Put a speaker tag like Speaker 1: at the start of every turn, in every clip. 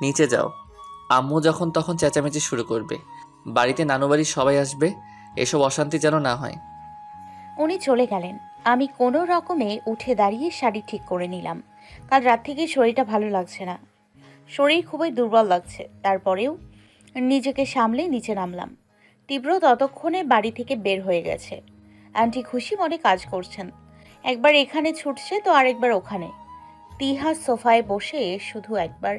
Speaker 1: নিচে যাও, আম্মু যখন তখন চেঁচামেচি শুরু করবে। বাড়িতে নানু বাড়ির সবাই আসবে, এসব অশান্তি যেন না হয়।
Speaker 2: উনি চলে গেলেন। আমি কোনো রকমে উঠে দাঁড়িয়ে শাড়ি ঠিক করে নিলাম। কাল রাত থেকে শরীরটা ভালো লাগছে না, শরীর খুবই দুর্বল লাগছে। তারপরেও নিজেকে সামলে নিচে নামলাম। তীব্র ততক্ষণে বাড়ি থেকে বের হয়ে গেছে। আন্টি খুশি মনে কাজ করছেন, একবার এখানে ছুটছে তো আরেকবার ওখানে। তিহা সোফায় বসে শুধু একবার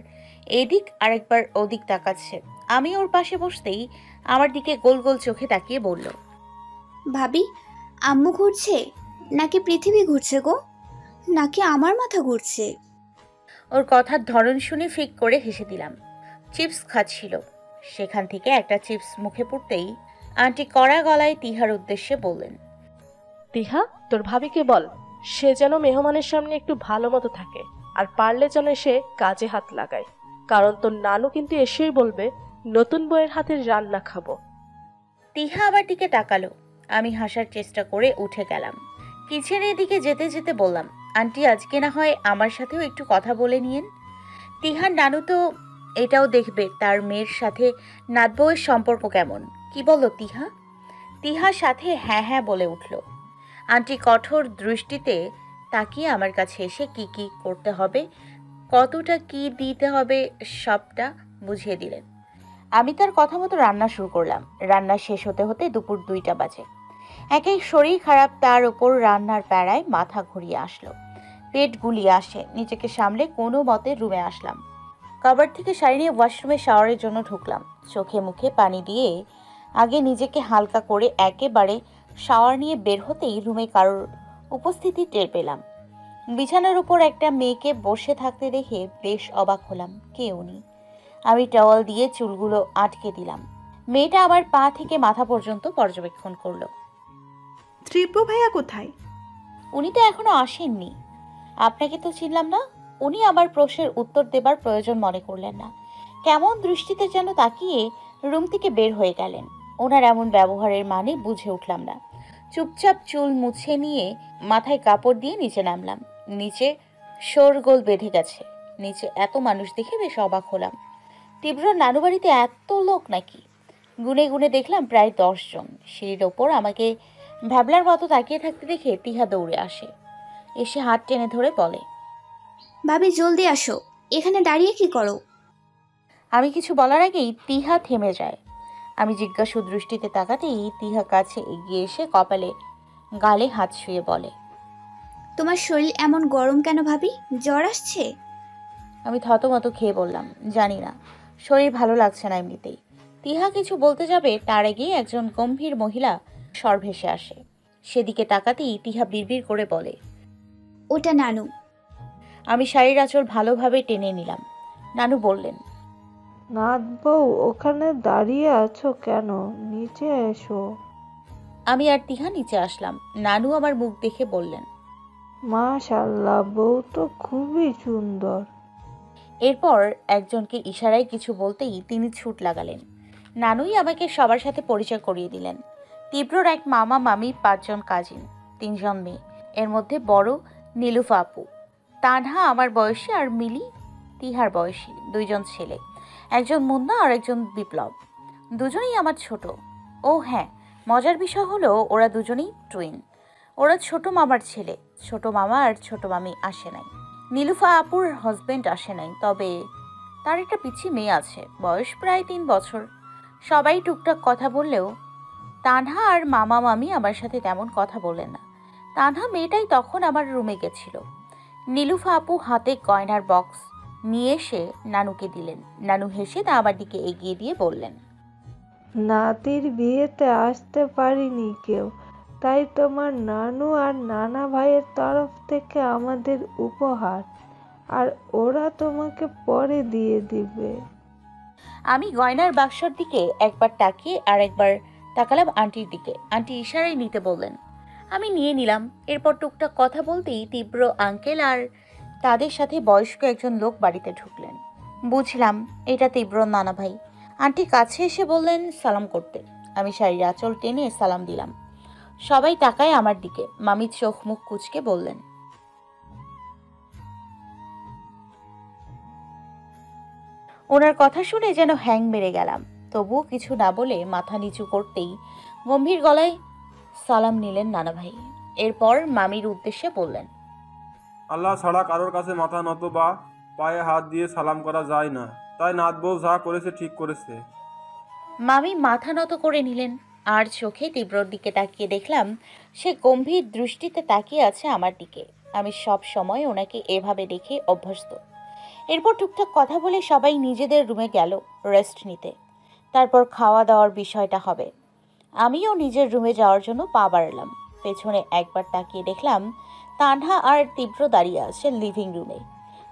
Speaker 2: এদিক আরেকবার ওদিক তাকাচ্ছে। আমি ওর পাশে বসতেই আমার দিকে গোল গোল চোখে তাকিয়ে বলল,
Speaker 3: ভাবি, আম্মু ঘুরছে নাকি পৃথিবী ঘুরছে গো? নাকি আমার মাথা ঘুরছে?
Speaker 2: ওর কথার ধরন শুনে ফিক করে হেসে দিলাম। চিপস খাচ্ছিল, সেখান থেকে একটা চিপস মুখে পড়তেই আন্টি কড়া গলায় তিহার উদ্দেশ্যে বললেন,
Speaker 4: তিহা, তোর ভাবিকে বল সে যেন মেহমানের সামনে একটু ভালো মতো থাকে, আর পারলে যেন সে কাজে হাত লাগায়। কারণ তোর নানু কিন্তু এসেই বলবে নতুন বউয়ের হাতের রান্না খাবো।
Speaker 2: তিহা আবার দিকে তাকালো। আমি হাসার চেষ্টা করে উঠে গেলাম। কিচেনের দিকে যেতে যেতে বললাম, আন্টি আজকে না হয় আমার সাথেও একটু কথা বলে নিয়েন। তিহার নানু তো এটাও দেখবে তার মেয়ের সাথে নাতবউয়ের সম্পর্ক কেমন। কি বলো তিহা? তিহার সাথে হ্যাঁ হ্যাঁ বলে উঠল। আন্টি কঠোর দৃষ্টিতে তাকিয়ে আমার কাছে এসে কি কি করতে হবে, কতটা কি দিতে হবে সবটা বুঝিয়ে দিলেন। আমি তার কথা মতো রান্না শুরু করলাম। রান্না শেষ হতে হতে দুপুর 2টা বাজে। একেই শরীর খারাপ, তার উপর রান্নার প্যারায় মাথা ঘুরিয়ে আসলো, পেট গুলিয়ে আসে। নিজেকে সামলে কোনো মতে রুমে আসলাম। কভার থেকে শাড়ি নিয়ে ওয়াশরুমে শাওয়ারের জন্য ঢুকলাম। চোখে মুখে পানি দিয়ে আগে নিজেকে হালকা করে একেবারে শাওয়ার নিয়ে বের হতেই রুমে কারোর উপস্থিতি টের পেলাম। বিছানার উপর একটা মেয়েকে বসে থাকতে দেখে বেশ অবাক হলাম। কে উনি? আমি টাওয়াল দিয়ে চুলগুলো আটকে দিলাম। মেয়েটা আমার পা থেকে মাথা পর্যন্ত পর্যবেক্ষণ করলো।
Speaker 5: ত্রিপু ভাইয়া কোথায়?
Speaker 2: উনি তো এখনো আসেননি। আপনাকে তো চিনলাম না। উনি আমার প্রশ্নের উত্তর দেবার প্রয়োজন মনে করলেন না। কেমন দৃষ্টিতে যেন তাকিয়ে রুম থেকে বের হয়ে গেলেন। ওনার এমন ব্যবহারের মানে বুঝে উঠলাম না। চুপচাপ চুল মুছে নিয়ে মাথায় কাপড় দিয়ে নিচে নামলাম। নিচে শোরগোল বেঁধে গেছে। নিচে এত মানুষ দেখে বেশ অবাক হলাম। তীব্র নানু বাড়িতে এত লোক নাকি? গুনে গুনে দেখলাম প্রায় 10 জন। সিঁড়ির ওপর আমাকে ভ্যাবলার মতো তাকিয়ে থাকতে দেখে তিহা দৌড়ে আসে। এসে হাত টেনে ধরে বলে,
Speaker 3: ভাবি জলদি আসো, এখানে দাঁড়িয়ে কি করো?
Speaker 2: আমি কিছু বলার আগেই তিহা থেমে যায়। আমি জিজ্ঞাসু দৃষ্টিতে তাকাতেই তিহা কাছে এগিয়ে এসে কপালে গালে হাত শুয়ে বলে,
Speaker 3: তোমার শরীর এমন গরম কেন ভাবি? জ্বর আসছে?
Speaker 2: আমি থতমত খেয়ে বললাম, জানি না, শরীর ভালো লাগছে না এমনিতেই। তিহা কিছু বলতে যাবে তার আগেই একজন গম্ভীর মহিলা স্বর ভেসে আসে। সেদিকে তাকাতেই তিহা বিড়বিড় করে বলে,
Speaker 3: ওটা নানু।
Speaker 2: আমি শাড়ির আঁচল ভালোভাবে টেনে নিলাম। নানু বললেন,
Speaker 6: নাথ বউ, ওখানে দাঁড়িয়ে আছো কেন? নিচে এসো।
Speaker 2: আমি আর তিহা নিচে আসলাম। নানু আমার মুখ দেখে বললেন,
Speaker 6: মাশাআল্লাহ, বউ তো খুবই সুন্দর।
Speaker 2: এরপর একজনকে ইশারায় কিছু বলতেই তিনি ছুট লাগালেন। নানুই আমাকে সবার সাথে পরিচয় করিয়ে দিলেন। তীব্রর এক মামা মামি, 5 জন কাজিন, 3 জন মেয়ে। এর মধ্যে বড় নীলুফা আপু, তানহা আমার বয়সী, আর মিলি তিহার বয়সী, 2 জন ছেলে, একজন মুন্না আর একজন বিপ্লব। দুজনেই আমার ছোট। ও হ্যাঁ, মজার বিষয় হলো ওরা দুজনেই টুইন। ওরা ছোট মামার ছেলে। ছোট মামা আর ছোট মামি আসে নাই। নীলুফা আপুর হাজবেন্ড আসে নাই, তবে তার একটা পিচ্ছি মেয়ে আছে, বয়স প্রায় 3 বছর। সবাই টুকটাক কথা বললেও তানহা আর মামা মামি আমার সাথে তেমন কথা বললেন না। তানহা মেয়েটাই তখন আমার রুমে গেছিল। নীলুফা আপু হাতে গয়নার বক্স নিয়ে এসে নানুকে দিলেন। নানু হেসে তা আমার দিকে এগিয়ে দিয়ে বললেন,
Speaker 6: নাতির বিয়েতে আসতে পারিনি কেউ, তাই তোমার নানু আর নানা ভাইয়ের তরফ থেকে আমাদের উপহার, আর ওরা তোমাকে পরে দিয়ে দিবে।
Speaker 2: আমি গয়নার বাক্সর দিকে একবার তাকিয়ে আর একবার তাকালাম আন্টির দিকে। আন্টি ইশারায় নিতে বললেন। আমি নিয়ে নিলাম। এরপর টুকটাক কথা বলতেই তীব্র আঙ্কেল আর তাদের সাথে বয়স্ক একজন লোক বাড়িতে ঢুকলেন। বুঝলাম এটা তীব্র নানা ভাই। আন্টি কাছে এসে বললেন সালাম করতে। আমি শাড়ির আঁচল টেনে সালাম দিলাম। সবাই তাকায় আমার দিকে। মামি চোখ মুখ কুঁচকে বললেন, ওনার কথা শুনে যেন হ্যাং মেরে গেলাম। তবুও কিছু না বলে মাথা নিচু করতেই গম্ভীর গলায় সালাম নিলেন নানা ভাই। এরপর মামির উদ্দেশ্যে বললেন,
Speaker 7: আল্লাহ ছাড়া কারোর কাছে মাথা নত বা পায়ে হাত দিয়ে সালাম করা যায় না, তাই নাত বউ যা করেছে ঠিক করেছে।
Speaker 2: মামি মাথা নত করে নিলেন, আর চোখে তীব্রর দিকে তাকিয়ে দেখলাম সে গম্ভীর দৃষ্টিতে তাকিয়ে আছে আমার দিকে। আমি সব সময় ওনাকে এভাবে দেখে অভ্যস্ত। এরপর টুকটাক কথা বলে সবাই নিজেদের রুমে গেল রেস্ট নিতে। তারপর খাওয়া দাওয়ার বিষয়টা হবে। আমিও নিজের রুমে যাওয়ার জন্য পা বাড়ালাম। পেছনে একবার তাকিয়ে দেখলাম তানহা আর তীব্র দাঁড়িয়ে আছে লিভিং রুমে।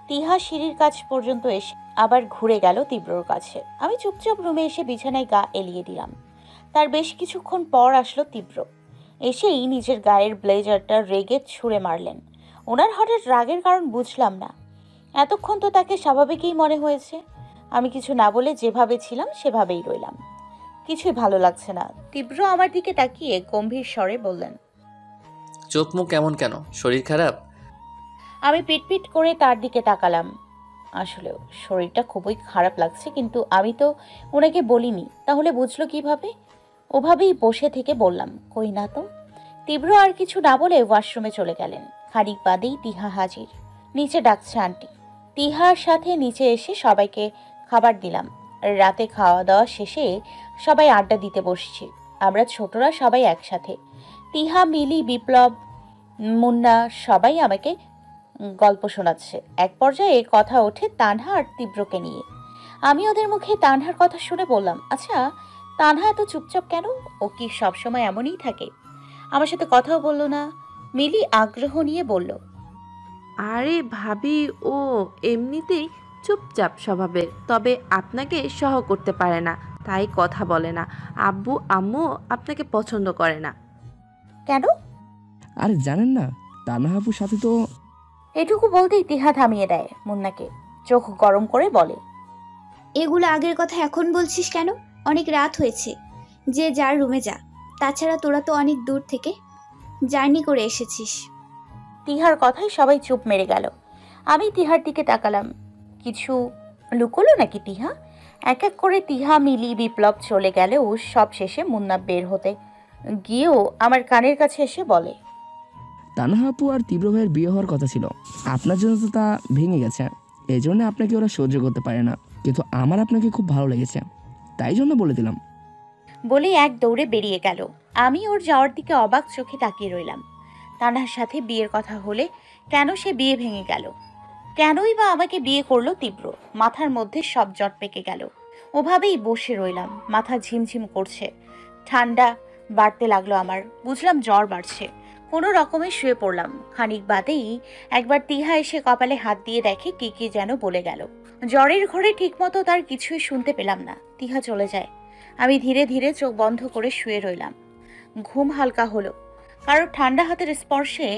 Speaker 2: তিহা সিঁড়ির কাছ পর্যন্ত এসে আবার ঘুরে গেল তীব্রর কাছে। আমি চুপচাপ রুমে এসে বিছানায় গা এলিয়ে দিলাম। তার বেশ কিছুক্ষণ পর আসলো তীব্র। এসেই নিজের গায়ের ব্লেজারটা রেগে ছুঁড়ে মারলেন। ওনার হঠাৎ রাগের কারণ বুঝলাম না। এতক্ষণ তো তাকে স্বাভাবিকই মনে হয়েছে। আমি কিছু না বলে যেভাবে ছিলাম সেভাবেই রইলাম। কিছুই ভালো লাগছে না। তীব্র আমার দিকে তাকিয়ে গম্ভীর স্বরে বললেন,
Speaker 1: চোখ মুখ কেমন কেন? শরীর খারাপ?
Speaker 2: আমি পিটপিট করে তার দিকে তাকালাম। আসলেও শরীরটা খুবই খারাপ লাগছে, কিন্তু আমি তো ওনাকে বলিনি, তাহলে বুঝলো কিভাবে? ওভাবেই বসে থেকে বললাম, কই না তো। তীব্র আর কিছু না বলে ওয়াশরুমে চলে গেলেন। খানিক বাদেই তিহা হাজির। নিচে ডাকছে আন্টি। তিহার সাথে নিচে এসে সবাইকে খাবার দিলাম। রাতে খাওয়া দাওয়া শেষে সবাই আড্ডা দিতে বসছি। আমরা ছোটরা সবাই একসাথে। তিহা, মিলি, বিপ্লব, মুন্না সবাই আমাকে গল্প শোনাচ্ছে। এক পর্যায়ে কথা ওঠে তানহা আর তীব্রকে নিয়ে। আমি ওদের মুখে তানহার কথা শুনে বললাম, আচ্ছা তানহা এত চুপচাপ কেন? ও কি সবসময় এমনই থাকে? আমার সাথে কথাও বলল না। মিলি আগ্রহ নিয়ে বলল,
Speaker 8: আরে ভাবি, ও এমনিতেই চুপচাপ স্বভাবের, তবে আপনাকে সহ করতে পারে না, তাই কথা বলে না। আব্বু আম্মু আপনাকে পছন্দ করে না।
Speaker 2: কেন?
Speaker 9: আরে জানেন না, তানহা আপুর সাথে তো।
Speaker 2: এটুকু বলতেই তিহা থামিয়ে দেয় মুন্নাকে। চোখ গরম করে বলে,
Speaker 3: এগুলো আগের কথা এখন বলছিস কেন? অনেক রাত হয়েছে, যে যার রুমে যা। তাছাড়া তোরা তো অনেক দূর থেকে জার্নি করে এসেছিস।
Speaker 2: তিহার কথায় সবাই চুপ মেরে গেল। আমি তিহার দিকে তাকালাম। কিছু লুকোলো নাকি তিহা? এক এক করে তিহা, মিলি, বিপ্লব চলে গেলেও সব শেষে মুন্না বের হতে গিয়েও আমার কানের কাছে এসে বলে,
Speaker 9: তানহা আপু আর তীব্র ভাইয়ের বিয়ে হওয়ার কথা ছিল, আপনার জন্য তো তা ভেঙে গেছে। এই জন্য আপনাকে ওরা সহ্য করতে পারে না, কিন্তু আমার আপনাকে খুব ভালো লেগেছে, তাই জন্য বলে দিলাম।
Speaker 2: বলে এক দৌড়ে বেরিয়ে গেল। আমি ওর যাওয়ার দিকে অবাক চোখে তাকিয়ে রইলাম। তানহার সাথে বিয়ের কথা হলে কেন সে বিয়ে ভেঙে গেল? কেনই বা আমাকে বিয়ে করলো তীব্র? মাথার মধ্যে সব জট পেকে গেল। ওভাবেই বসে রইলাম। মাথা ঝিমঝিম করছে। ঠান্ডা বাড়তে লাগলো আমার। বুঝলাম জ্বর বাড়ছে। কোনো রকমে শুয়ে পড়লাম। খানিক বাদেই একবার তিহা এসে কপালে হাত দিয়ে দেখে কি কি যেন বলে গেল। জ্বরের ঘরে ঠিকমতো তার কিছুই শুনতে পেলাম না। তিহা চলে যায়। আমি ধীরে ধীরে চোখ বন্ধ করে শুয়ে রইলাম। ঘুম হালকা হলো। কারণ ঠান্ডা হাতের স্পর্শে,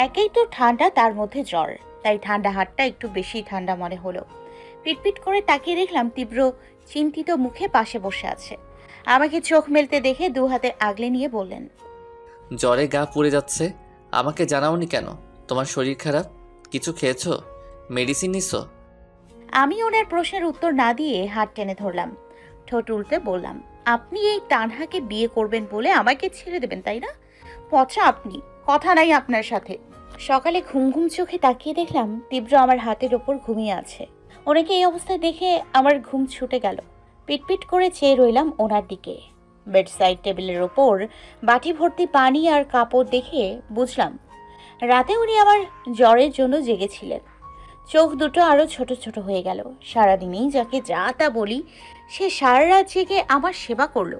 Speaker 2: একেই তো ঠান্ডা, তার মধ্যে জ্বর, তাই ঠান্ডা হাতটা একটু বেশি ঠান্ডা মনে হলো। পিটপিট করে তাকিয়ে দেখলাম তীব্র চিন্তিত মুখে পাশে বসে আছে। আমাকে চোখ মেলতে দেখে দু হাতে আগলে নিয়ে বললেন,
Speaker 1: জ্বরে গা পুড়ে যাচ্ছে, আমাকে জানাওনি কেন? তোমার শরীর খারাপ? কিছু খেয়েছো? মেডিসিন নিছো?
Speaker 2: আমি ওনার প্রশ্নের উত্তর না দিয়ে হাত টেনে ধরলাম। ঠোঁট উল্টে বললাম, আপনি এই তানহাকে বিয়ে করবেন বলে আমাকে ছেড়ে দেবেন, তাই না? পচা আপনি, কথা নাই আপনার সাথে। সকালে ঘুম ঘুম চোখে তাকিয়ে দেখলাম তীব্র আমার হাতের ওপর ঘুমিয়ে আছে। ওনাকে এই অবস্থায় দেখে আমার ঘুম ছুটে গেল। পিটপিট করে চেয়ে রইলাম ওনার দিকে। বেডসাইড টেবিলের ওপর বাটি ভর্তি পানি আর কাপড় দেখে বুঝলাম রাতে উনি আমার জ্বরের জন্য জেগেছিলেন। চোখ দুটো আরো ছোট ছোট হয়ে গেল। সারাদিনেই যাকে যা তা বলি, সে সারা রাত জেগে আমার সেবা করলো।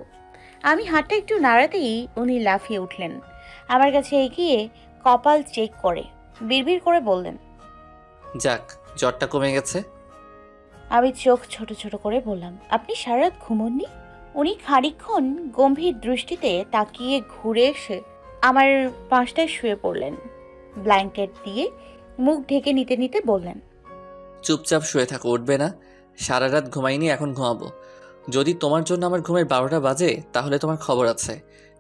Speaker 2: আমি হাতটা একটু নাড়াতেই উনি লাফিয়ে উঠলেন। আমার কাছে এগিয়ে কপাল চেক করে বিড়বিড় করে বললেন,
Speaker 1: যাক, জ্বরটা কমে গেছে।
Speaker 2: আমি চোখ ছোট ছোট করে বললাম, আপনি সারা রাত ঘুমোননি? উনি খানিকক্ষণ গম্ভীর দৃষ্টিতে তাকিয়ে ঘুরে এসে আমার পাশটায় শুয়ে পড়লেন। ব্ল্যাঙ্কেট দিয়ে মুখ ঢেকে নিতে নিতে বললেন,
Speaker 1: চুপচাপ শুয়ে থাকো, উঠবে না। সারা রাত ঘুমাইনি, এখন ঘুমাবো। যদি তোমার জন্য আমার ঘুমের 12টা বাজে তাহলে তোমার খবর আছে,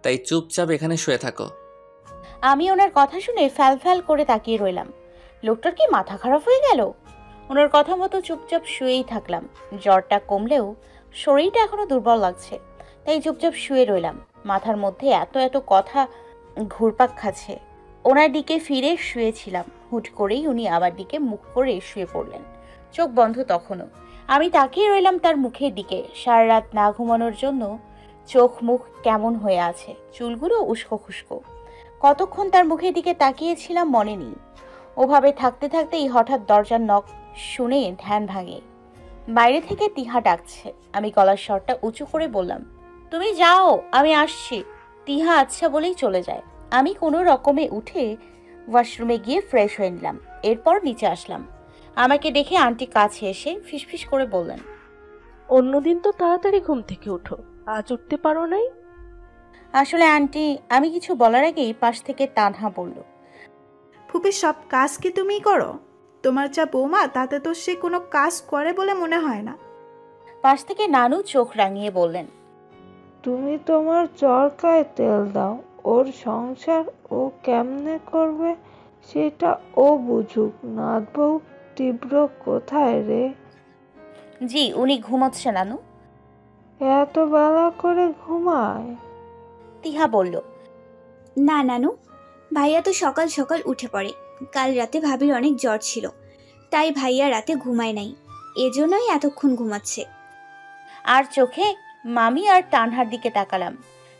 Speaker 1: তাই চুপচাপ এখানে শুয়ে থাকো।
Speaker 2: আমি ওনার কথা শুনে ফ্যাল ফ্যাল করে তাকিয়ে রইলাম। লোকটার কি মাথা খারাপ হয়ে গেল? ওনার কথা মতো চুপচাপ শুয়েই থাকলাম। জ্বরটা কমলেও শরীরটা এখনো দুর্বল লাগছে, তাই চুপচাপ শুয়ে রইলাম। মাথার মধ্যে এত এত কথা ঘুরপাক খাচ্ছে। ওনার দিকে ফিরে শুয়েছিলাম, হুট করেই উনি আমার দিকে মুখ করে শুয়ে পড়লেন, চোখ বন্ধ তখনও। আমি তাকিয়ে রইলাম তার মুখের দিকে। সারা রাত না ঘুমানোর জন্য চোখ মুখ কেমন হয়ে আছে, চুলগুলো উস্কো খুস্কো। কতক্ষণ তার মুখের দিকে তাকিয়েছিলাম মনে নেই। ওভাবে থাকতে থাকতেই হঠাৎ দরজার নক শুনে ধ্যান ভাঙে। বাইরে থেকে তিহা ডাকছে। আমি গলার স্বরটা উঁচু করে বললাম, তুমি যাও, আমি আসছি। তিহা আচ্ছা বলেই চলে যায়। আমি কোনো রকমে উঠে ওয়াশরুমে গিয়ে ফ্রেশ হয়ে নিলাম। এরপর নিচে আসলাম। আমাকে দেখে আন্টি কাছে এসে ফিসফিস করে বললেন,
Speaker 4: অন্যদিন তো তাড়াতাড়ি ঘুম থেকে উঠো, আজ উঠতে পারো নাই?
Speaker 2: আসলে আন্টি, আমি কিছু বলার আগেই পাশ থেকে তানহা বলল,
Speaker 5: ফুপি সব কাজ কি তুমিই করো? তোমার যা বৌমা, তাতে তো সে কোনো কাজ করে বলে মনে হয় না।
Speaker 2: পাশ থেকে নানু চোখ রাঙিয়ে বললেন,
Speaker 6: তুমি তোমার চরকায় তেল দাও, ওর সংসার ও কেমনে করবে সেটা ও বুঝুক। নাথ বউ তীব্র কোথায় রে?
Speaker 2: জি, উনি ঘুমাচ্ছে নানু।
Speaker 6: এত বেলা করে ঘুমায়?
Speaker 2: তিহা বলল,
Speaker 3: না নানু, ভাইয়া তো সকাল সকাল উঠে পড়ে। কাল রাতে ভাবির অনেক জ্বর ছিল, তাই ভাইয়া রাতে ঘুমায় নাই, এজন্যই এতক্ষণ ঘুমাচ্ছে।
Speaker 2: আর চোখে মামি আর তানহার দিকে তাকালাম।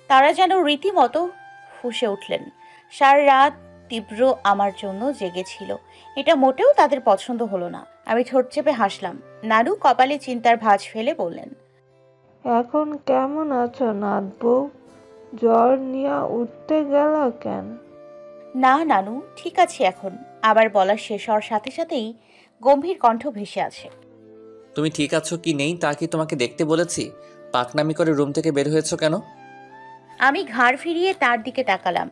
Speaker 2: তারা যেন রীতিমতো ফুঁসে উঠলেন। সারা রাত তীব্র আমার জন্য জেগেছিল, এটা মোটেও তাদের পছন্দ হলো না। আমি ঠোঁট চেপে হাসলাম। নানু কপালে চিন্তার ভাঁজ ফেলে বললেন,
Speaker 6: এখন কেমন আছো নাথ বউ? জ্বর নিয়ে উঠতে গেল কেন?
Speaker 2: না নানু, ঠিক আছে এখন। আবার বলা শেষ হওয়ার সাথে সাথেই গম্ভীর কণ্ঠ ভেসে আছে,
Speaker 1: তুমি ঠিক আছো কি নেই তা কি তোমাকে দেখতে বলেছি? পাকনামি করে রুম থেকে বের হয়েছো কেন?
Speaker 2: আমি ঘাড় ফিরিয়ে তার দিকে তাকালাম।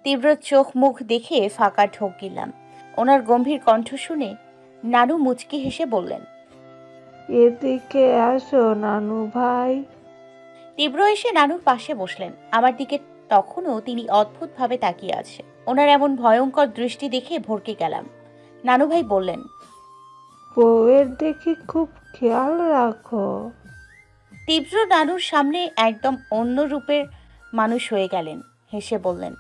Speaker 2: তীব্র চোখ মুখ দেখে ফাঁকা ঢোক গিলাম। ওনার গম্ভীর কণ্ঠ শুনে নানু মুচকি হেসে বললেন,
Speaker 6: এদিকে আসো নানু ভাই।
Speaker 2: তীব্র এসে নানুর পাশে বসলেন। আমার দিকে তখনও তিনি অদ্ভুতভাবে তাকিয়ে আছে। ওনার এমন ভয়ঙ্কর দৃষ্টি দেখে ভরকে গেলাম। নানু ভাই বললেন,
Speaker 6: বউয়ের দেখি খুব খেয়াল রাখো।
Speaker 2: তীব্র নানুর সামনে একদম অন্য রূপের মানুষ হয়ে গেলেন। হেসে বললেন,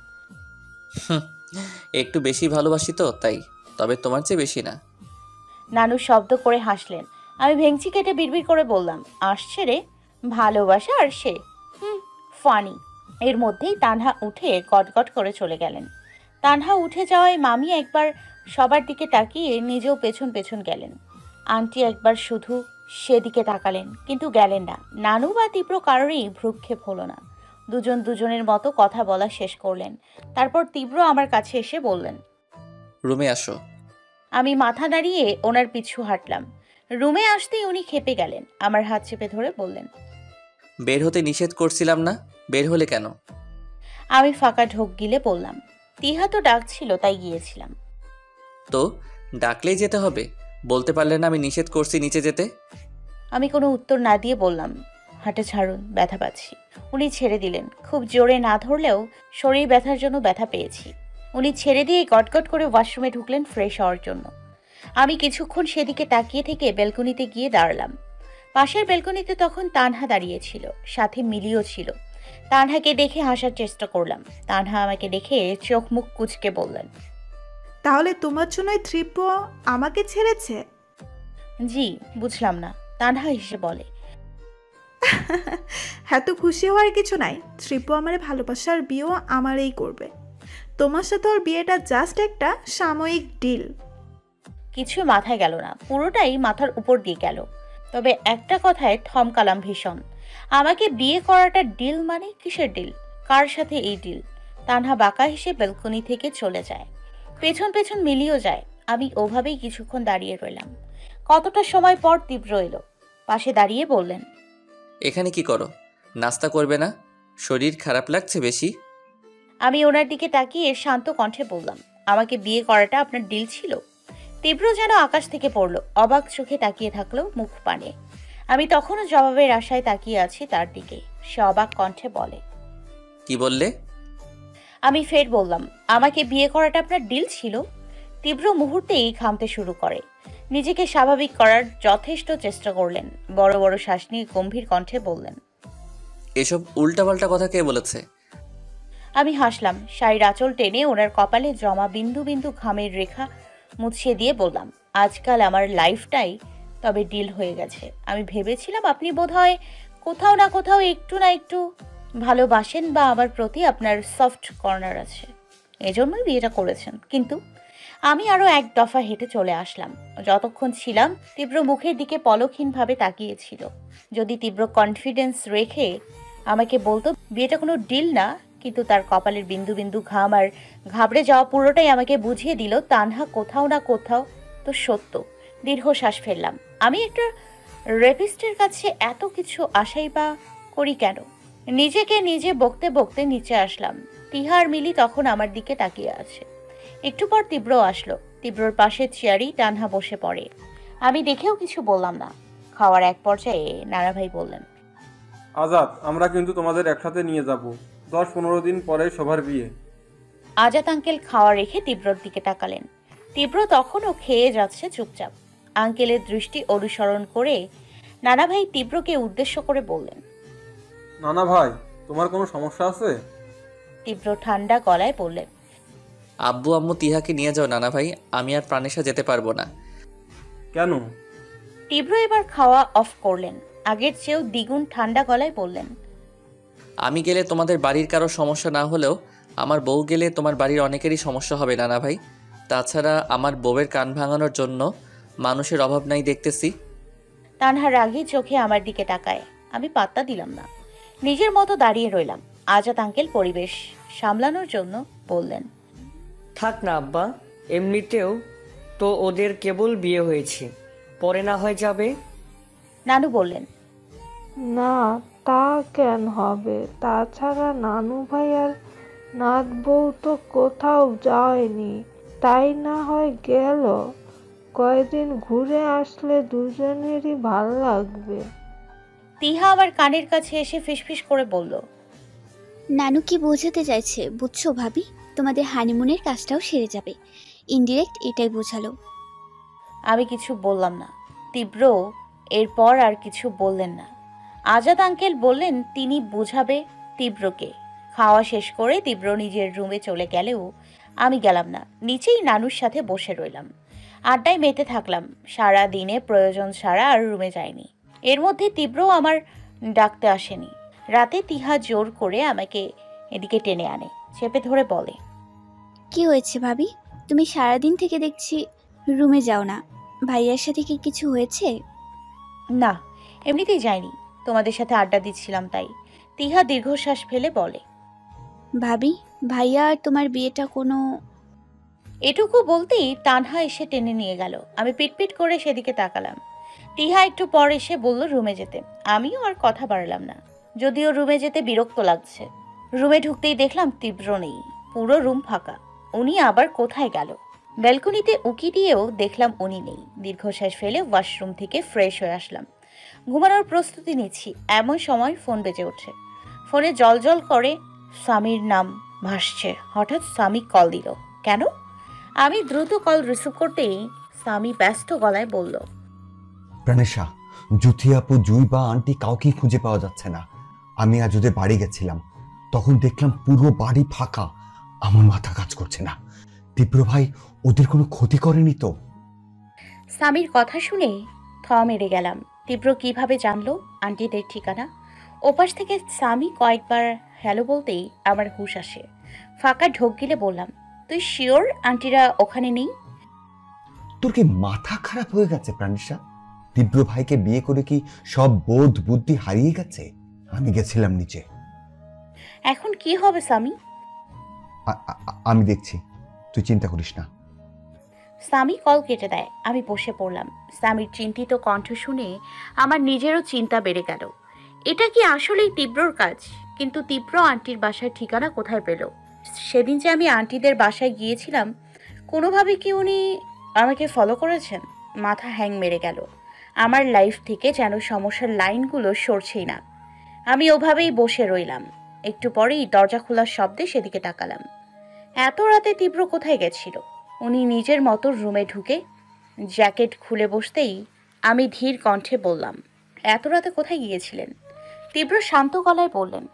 Speaker 1: একটু বেশি ভালোবাসি তো তাই, তবে তোমার চেয়ে বেশি না।
Speaker 2: নানু শব্দ করে হাসলেন। আমি ভেংচি কেটে বিড়বিড় করে বললাম, আসছে রে ভালোবাসা আর সে, ফানি। এর মধ্যেই তানহা উঠে গটগট করে চলে গেলেন। তানহা উঠে যাওয়ায় মামি একবার সবার দিকে তাকিয়ে নিজেও পেছন পেছন গেলেন। আন্টি একবার শুধু সেদিকে তাকালেন, কিন্তু গেলেন না। নানু বা তীব্র কারোরই ভ্রুক্ষেপ হলো না। দুজন দুজনের মতো কথা বলা শেষ করলেন। তারপর তীব্র আমার কাছে এসে বললেন,
Speaker 1: রুমে আসো।
Speaker 2: আমি মাথা নাড়িয়ে ওনার পিছু হাঁটলাম। রুমে আসতেই উনি খেপে গেলেন। আমার হাত চেপে ধরে বললেন,
Speaker 1: বের হতে নিষেধ করছিলাম না, বের হলে কেন?
Speaker 2: আমি ফাঁকা ঢোক গিলে বললাম, তিহা তো ডাকছিল তাই গিয়েছিলাম।
Speaker 1: তো ডাকলেই যেতে হবে, বলতে পারলে না আমি নিষেধ করছি নিচে যেতে?
Speaker 2: আমি কোনো উত্তর না দিয়ে বললাম, হাঁটা ছাড়ুন, ব্যথা পাচ্ছি। উনি ছেড়ে দিলেন। খুব জোরে না ধরলেও শরীর ব্যথার জন্য ব্যথা পেয়েছি। উনি ছেড়ে দিয়ে গটগট করে ওয়াশরুমে ঢুকলেন ফ্রেশ হওয়ার জন্য। আমি কিছুক্ষণ সেদিকে তাকিয়ে থেকে বেলকনিতে গিয়ে দাঁড়ালাম। পাশের বেলকনিতে তখন তানহা দাঁড়িয়েছিল, সাথে মিলিও ছিল। তানহাকে দেখে হাসার চেষ্টা করলাম। তানহা আমাকে দেখে চোখ মুখ কুঁচকে বললেন,
Speaker 5: তাহলে তোমার জন্যই ত্রিপু আমাকে ছেড়েছে?
Speaker 2: জি, বুঝলাম না। তানহা হেসে বলে,
Speaker 5: এত খুশি হওয়ার কিছু নাই। ত্রিপু আমার ভালোবাসার বিয়েও আমারই করবে। তোমার সাথে ওর বিয়েটা জাস্ট একটা সাময়িক ডিল।
Speaker 2: কিছু মাথায় গেল না, পুরোটাই মাথার উপর দিয়ে গেল। তবে একটা কথায় থমকালাম ভীষণ। আমাকে বিয়ে করাটা ডিল মানে কিসের ডিল? কার সাথে এই ডিল? তানহা বাঁকা হেসে বেলকনি থেকে চলে যায়। পেছন পেছন মিলিয়েও যায়। আমি ওভাবেই কিছুক্ষণ দাঁড়িয়ে রইলাম। কতটা সময় পর তীব্র এলো। পাশে দাঁড়িয়ে বললেন,
Speaker 1: এখানে কি করো? নাস্তা করবে না? শরীর খারাপ লাগছে বেশি?
Speaker 2: আমি ওনার দিকে তাকিয়ে শান্ত কণ্ঠে বললাম, আমাকে বিয়ে করাটা আপনার ডিল ছিল? তীব্র যেন আকাশ থেকে পড়লো, অবাক চোখে তাকিয়ে থাকলো মুখ পানে। আমি তখনও জবাবের আশায় তাকিয়ে আছি তার দিকে। সে অবাক কণ্ঠে বলে,
Speaker 1: কি বললে?
Speaker 2: আমি ফের বললাম, আমাকে বিয়ে করাটা আপনার ডিল ছিল? তীব্র মুহূর্তেই ঘামতে শুরু করে। নিজেকে স্বাভাবিক করার যথেষ্ট চেষ্টা করলেন। বড় বড় শ্বাস নিয়ে গম্ভীর কণ্ঠে বললেন,
Speaker 1: এসব উল্টাপাল্টা কথা কে বলেছে?
Speaker 2: আমি হাসলাম। শাড়ির আঁচল টেনে ওনার কপালে জমা বিন্দু বিন্দু ঘামের রেখা মুছিয়ে দিয়ে বললাম, আজকাল আমার লাইফটাই তবে ডিল হয়ে গেছে। আমি ভেবেছিলাম আপনি বোধহয় কোথাও না কোথাও একটু না একটু ভালোবাসেন বা আমার প্রতি আপনার সফট কর্নার আছে, এজন্যই বিয়েটা করেছেন। কিন্তু আমি আরও এক দফা হেঁটে চলে আসলাম। যতক্ষণ ছিলাম তীব্র মুখের দিকে পলকহীনভাবে তাকিয়েছিল। যদি তীব্র কনফিডেন্স রেখে আমাকে বলতো বিয়েটা কোনো ডিল না, কিন্তু তার কপালের বিন্দু বিন্দু ঘাম আর ঘাবড়ে যাওয়া পুরোটাই আমাকে বুঝিয়ে দিল তানহা কোথাও না কোথাও তো সত্য। দীর্ঘশ্বাস ফেললাম। আমি একটা রেপিস্টের কাছে এত কিছু আশাই বা করি কেন? নিজেকে নিজে বকতে বকতে নিচে আসলাম। তিহার মিলি তখন আমার দিকে তাকিয়ে আছে। একটু পর তীব্র আসলো। তীব্রর পাশের চেয়ারেই তানহা বসে পড়ে। আমি দেখেও কিছু বললাম না। খাওয়ার এক পর্যায়ে নানা ভাই বললেন,
Speaker 7: আজাদ, আমরা কিন্তু তোমাদের একসাথে নিয়ে যাব। 10-15 দিন পরে সবার বিয়ে।
Speaker 2: আজাদ আঙ্কেল খাওয়া রেখে তীব্রর দিকে তাকালেন। তীব্র তখনও খেয়ে যাচ্ছে চুপচাপ। আঙ্কেলের দৃষ্টি অনুসরণ করে নানা ভাই তীব্রকে উদ্দেশ্য করে বললেন,
Speaker 7: নানা ভাই, তোমার কোনো সমস্যা আছে?
Speaker 2: তীব্র ঠান্ডা গলায় বললেন,
Speaker 1: আব্বু আম্মু তিহাকে নিয়ে যাও নানা ভাই, আমি আর প্রাণেশা যেতে পারবো না।
Speaker 7: কেন?
Speaker 2: তীব্র এবার খাওয়া অফ করলেন। আগের চেয়েও দ্বিগুণ ঠান্ডা গলায় বললেন,
Speaker 1: আমি গেলে তোমাদের বাড়ির কারো সমস্যা না হলেও আমার বউ গেলে তোমার বাড়ির অনেকেরই সমস্যা হবে নানা ভাই। তাছাড়া আমার বউয়ের কান ভাঙানোর জন্য মানুষের অভাব নাই দেখতেছি।
Speaker 2: তানহা রাগী চোখে আমার দিকে তাকায়। আমি পাত্তা দিলাম না, নিজের মতো দাঁড়িয়ে রইলাম। আজাদ আঙ্কেল পরিবেশ সামলানোর জন্য বললেন,
Speaker 10: থাক না আব্বা, এমনিতেও তো ওদের কেবল বিয়ে হয়েছে, পরে না হয়ে যাবে।
Speaker 2: নানু বললেন,
Speaker 6: না, তা কেন হবে? তাছাড়া নানু ভাই আর নাত বউ তো কোথাও যায়নি, তাই না হয় গেল। কয়দিন ঘুরে আসলে দুজনেরই ভাল লাগবে।
Speaker 2: তিহা আমার কানের কাছে এসে ফিসফিস করে বলল,
Speaker 3: নানু কি বোঝাতে চাইছে বুঝছো ভাবি? তোমাদের হানিমুনের কাজটাও সেরে যাবে। ইনডিরেক্ট এটাই বোঝালো।
Speaker 2: আমি কিছু বললাম না। তীব্র এরপর আর কিছু বললেন না। আজাদ আঙ্কেল বললেন তিনি বুঝাবে তীব্রকে। খাওয়া শেষ করে তীব্র নিজের রুমে চলে গেলেও আমি গেলাম না। নিচেই নানুর সাথে বসে রইলাম। আড্ডায় মেতে থাকলাম। সারা দিনে প্রয়োজন ছাড়া আর রুমে যায়নি। এর মধ্যে তীব্রও আমার ডাকতে আসেনি। রাতে তিহা জোর করে আমাকে এদিকে টেনে আনে, চেপে ধরে বলে,
Speaker 3: কি হয়েছে ভাবি? তুমি সারাদিন থেকে দেখছি রুমে যাও না। ভাইয়ার সাথে কি কিছু হয়েছে?
Speaker 2: না, এমনিতেই যাইনি, তোমাদের সাথে আড্ডা দিচ্ছিলাম তাই। তিহা দীর্ঘশ্বাস ফেলে বলে,
Speaker 3: ভাবি, ভাইয়া আর তোমার বিয়েটা কোনো...
Speaker 2: এটুকু বলতেই তানহা এসে টেনে নিয়ে গেল। আমি পিটপিট করে সেদিকে তাকালাম। তিহা একটু পর এসে বলল রুমে যেতে। আমিও আর কথা বাড়ালাম না, যদিও রুমে যেতে বিরক্ত লাগছে। রুমে ঢুকতেই দেখলাম তীব্র নেই, পুরো রুম ফাঁকা। উনি আবার কোথায় গেল? ব্যালকনিতে উকি দিয়েও দেখলাম উনি নেই। দীর্ঘশ্বাস ফেলে ওয়াশরুম থেকে ফ্রেশ হয়ে আসলাম। ঘুমানোর প্রস্তুতি নিচ্ছি, এমন সময় ফোন বেজে ওঠে। ফোনে জল করে স্বামীর নাম ভাসছে। হঠাৎ স্বামী কল দিল। কেন? আমি দ্রুত কল রিসিভ করতেই স্বামী ব্যস্ত গলায় বলল,
Speaker 11: প্রাণেশা, জুথি আপু, জুই বা আন্টি কাউকেই খুঁজে পাওয়া যাচ্ছে না। আমি আজ ওদের বাড়ি গেছিলাম, তখন দেখলাম পুরো বাড়ি ফাঁকা। আমার মাথা কাজ করছে না। তীব্র ভাই ওদের কোনো ক্ষতি করেনি তো?
Speaker 2: স্বামীর কথা শুনে থ মেরে গেলাম। তীব্র কিভাবে জানলো আন্টিদের ঠিকানা? ওপাশ থেকে স্বামী কয়েকবার হ্যালো বলতেই আমার হুঁশ আসে। ফাঁকা ঢোক গিলে বললাম, তুই শিওর আন্টিরা ওখানে নেই?
Speaker 11: তোর কি মাথা খারাপ হয়ে গেছে প্রাণেশা? তীব্র ভাইকে বিয়ে করে কি সব বোধ বুদ্ধি হারিয়ে গেছে? আমি গেছিলাম নিচে।
Speaker 2: এখন কি হবে স্বামী?
Speaker 11: আমি দেখছি, তুই চিন্তা করিস না।
Speaker 2: স্বামী কল কেটে দেয়। আমি বসে পড়লাম। স্বামীর চিন্তিত কণ্ঠ শুনে আমার নিজেরও চিন্তা বেড়ে গেল। এটা কি আসলেই তীব্রর কাজ? কিন্তু তীব্র আন্টির বাসার ঠিকানা কোথায় পেল? সেদিন যে আমি আন্টিদের বাসায় গিয়েছিলাম, কোনোভাবে কি উনি আমাকে ফলো করেছেন? মাথা হ্যাং মেরে গেল। আমার লাইফ থেকে যেন সমস্যার লাইনগুলো সরছেই না। আমি ওভাবেই বসে রইলাম। একটু পরেই দরজা খোলার শব্দে সেদিকে তাকালাম। এত রাতে তীব্র কোথায় গেছিল? উনি নিজের মতো রুমে ঢুকে জ্যাকেট খুলে বসতেই আমি ধীর কণ্ঠে বললাম, এত রাতে কোথায় গিয়েছিলেন? তীব্র শান্ত গলায় বললেন,